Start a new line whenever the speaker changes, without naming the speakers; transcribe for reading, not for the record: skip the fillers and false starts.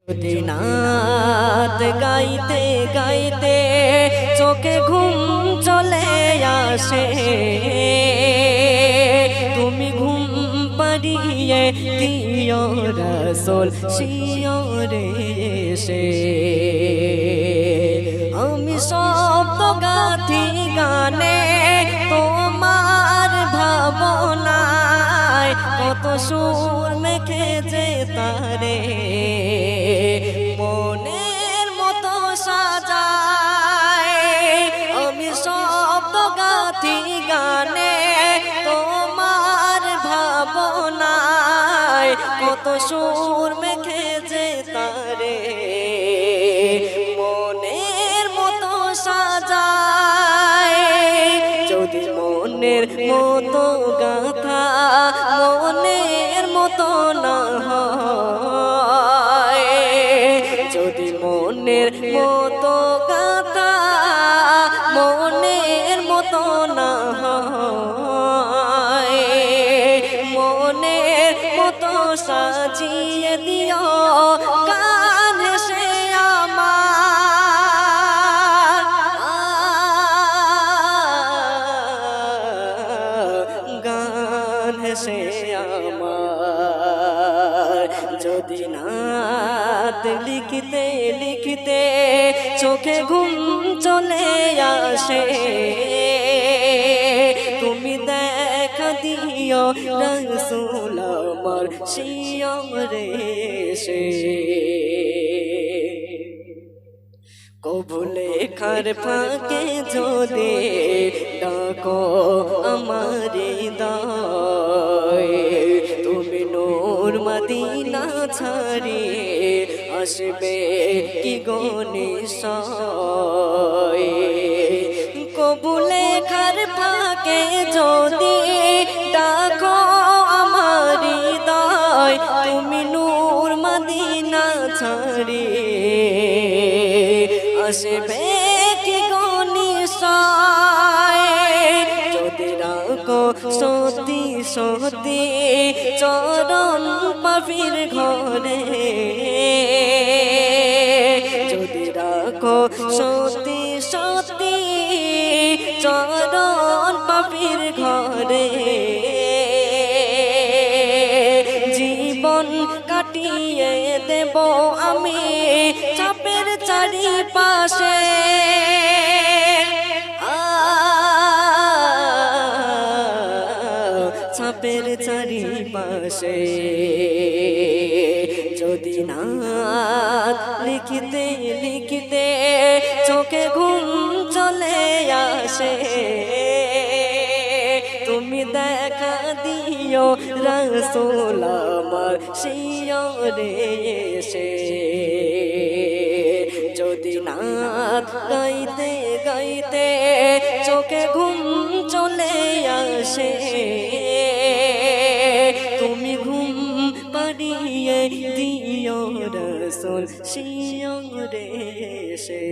দিনাত গাইতে গাইতে চোখে ঘুম চলে আসে, তুমি ঘুম পাড়িয়ে দিও রাসূল শিয়রে এসে। আমি শব্দ গাথি গানে তোমার ভাবনায়, কত সুর মেখেছে তারে মনের মতো সাজায়। আমি শব্দ গাথি গানে তোমার ভাবনায়, কত সুর মেখেছে তারে মনের মতো সাজায়। যদি মনের মতো গাথা মনের মতো না হয়, যদি মনের মতো গাথা মনের মতো না হয়, মনের মতো সাজিয়ে দিও গান সে আমার, গান সে আমার। যদি নাত লিখতে লিখতে চোখে ঘুম চলে আসে, তুমি দেখা দিও রাসূল আমার শিয়রে এসে। কবু লেখার ফাঁকে যদি ডাকো আমার হৃদয়, তুমি নূর মদিনা ছাড়ি আসবে কি গো নিশয়। কবু লেখার ফাঁকে যদি ডাকো আমার হৃদয়, তুমি নূর মদিনা ছাড়ি আসবে কি গো নিশয়। যদি রাখো সতী সতী চরণ পাপীর ঘরে, যদি রাখো সতী সতী চরণ পাপীর ঘরে, জীবন কাটিয়ে দেব আমি চাপের চারিপাশে। চাপের চারিপাশে যদি নাত লিখতে লিখতে চোখে ঘুম চলে আসে, তুমি দেখা দিও রাসূল আমার শিয়রে এসে। যদি নাত গাইতে গাইতে চোখে ঘুম চলে আসে, তুমি ঘুম পাড়িয়ে দিও রাসূল শিয়রে এসে।